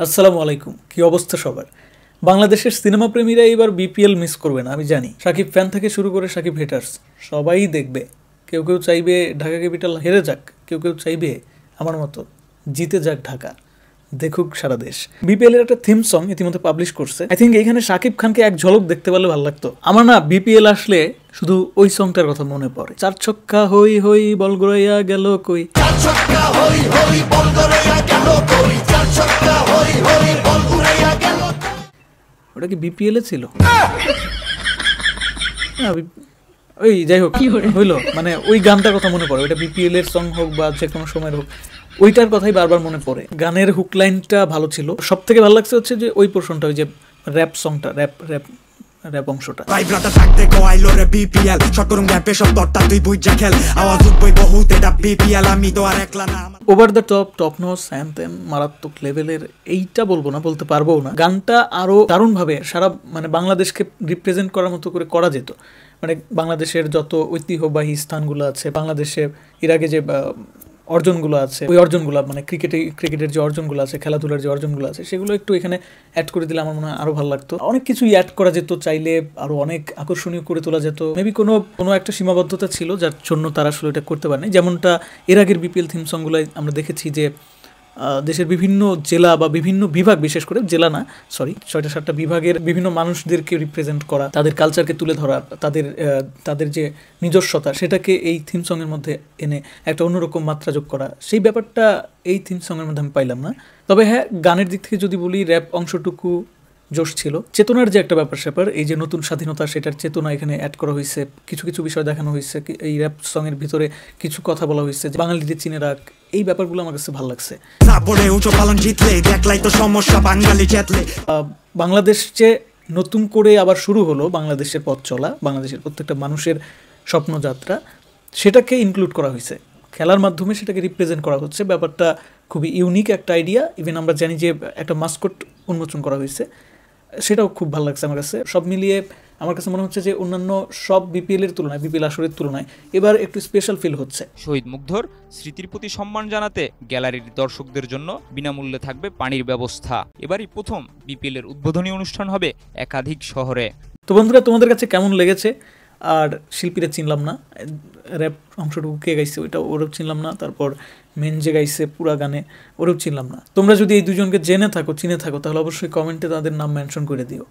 আসসালামু আলাইকুম, কি অবস্থা সবার? বাংলাদেশের সিনেমা প্রেমীরা এবার বিপিএল মিস করবে না, আমি জানি। সাকিব ফ্যান থেকে শুরু করে সাকিব হেটার্স সবাই দেখবে। কেউ কেউ চাইবে ঢাকা ক্যাপিটাল হেরে যাক, কেউ কেউ চাইবে আমার মতো জিতে যাক ঢাকা, দেখুক সারা দেশ। বিপিএল এর একটা থিম সং ইতিমধ্যে পাবলিশ করছে। আই থিঙ্ক এখানে সাকিব খানকে এক ঝলক দেখতে পারলে ভালো লাগতো। আমার না বিপিএল আসলে শুধু ওই সংটার কথা মনে পড়ে, 4 ছক্কা হই হই বল গড়াইয়া গেল কই, 4 ছক্কা হই হই বল গড়াইয়া গেল কই, 4 ছক্কা হই হই বল গড়াইয়া গেল। ওটা কি বিপিএল এ ছিল? ওই যাই হোক হইলো, মানে ওই গানটার কথা মনে পড়ে। ওইটা বিপিএল এর সং হোক বা যে কোনো সময়ের হোক, ওইটার কথাই বারবার মনে পড়ে। গানের হুক লাইনটা ভালো ছিল। সব থেকে ভালো লাগছে হচ্ছে যে ওই পোর্শনটা, ওই যে র্যাপ সংটা, র্যাপ অংশটা। Over the top nose anthem, মারাত্মক লেভেলের। এইটা বলবো না, বলতে পারবো না। গানটা আরো দারুণভাবে সারা মানে বাংলাদেশকে রিপ্রেজেন্ট করার মতো করে করা যেত। মানে বাংলাদেশের যত ঐতিহ্যবাহী স্থানগুলো আছে, বাংলাদেশে এর আগে যে অর্জনগুলো আছে, ওই অর্জনগুলো মানে ক্রিকেটের যে অর্জনগুলো আছে, খেলাধুলার যে অর্জনগুলো আছে, সেগুলো একটু এখানে অ্যাড করে দিলে আমার মনে হয় আরো ভালো লাগতো। অনেক কিছুই অ্যাড করা যেত, চাইলে আরো অনেক আকর্ষণীয় করে তোলা যেত। মেবি কোনো একটা সীমাবদ্ধতা ছিল যার জন্য তারা আসলে এটা করতে পারেনি। যেমনটা এর আগের বিপিএল থিম সংগুলোয় আমরা দেখেছি যে দেশের বিভিন্ন জেলা বা বিভিন্ন বিভাগ, বিশেষ করে জেলা না, 6-7টা বিভাগের বিভিন্ন মানুষদেরকে রিপ্রেজেন্ট করা, তাদের কালচারকে তুলে ধরা, তাদের যে নিজস্বতা, সেটাকে এই থিম সংয়ের মধ্যে এনে একটা অন্যরকম মাত্রা যোগ করা, সেই ব্যাপারটা এই থিম সংয়ের মধ্যে আমি পাইলাম না। তবে হ্যাঁ, গানের দিক থেকে যদি বলি, র্যাপ অংশটুকু জোশ ছিল। চেতনার যে একটা ব্যাপার এই যে নতুন স্বাধীনতা, সেটার চেতনা এখানে অ্যাড করা হয়েছে। কিছু কিছু বিষয় দেখানো হয়েছে এই র্যাপ সঙের ভিতরে, কিছু কথা বলা হয়েছে যে বাঙালিদের চিনে রাখ। এই ব্যাপারগুলো আমার কাছে ভালো লাগছে। বাংলাদেশ যে নতুন করে আবার শুরু হলো, বাংলাদেশের পথ চলা, বাংলাদেশের প্রত্যেকটা মানুষের স্বপ্নযাত্রা, সেটাকে ইনক্লুড করা হয়েছে খেলার মাধ্যমে, সেটাকে রিপ্রেজেন্ট করা হচ্ছে। ব্যাপারটা খুবই ইউনিক একটা আইডিয়া। ইভেন আমরা জানি যে একটা মাস্কট উন্মোচন করা হয়েছে, সেটাও খুব ভালো লাগছে আমার কাছে। সব মিলিয়ে আমার কাছে মনে হচ্ছে যে অন্যান্য সব বিপিএল এর তুলনায়, বিপিএল আসরের তুলনায় এবার একটু স্পেশাল ফিল হচ্ছে। শহীদ মুগ্ধর স্মৃতির প্রতি সম্মান জানাতে গ্যালারির দর্শকদের জন্য বিনামূল্যে থাকবে পানির ব্যবস্থা। এবারই প্রথম বিপিএল এর উদ্বোধনী অনুষ্ঠান হবে একাধিক শহরে। তো বন্ধুরা, তোমাদের কাছে কেমন লেগেছে? আর শিল্পীরা চিনলাম না, র্যাপ অংশটুকু কে গাইছে ওরও চিনলাম না। তারপর মেন যে গাইছে পুরা গানে, ওরও চিনলাম না। তোমরা যদি এই দুজনকে চিনে থাকো তাহলে অবশ্যই কমেন্টে তাদের নাম মেনশন করে দিও।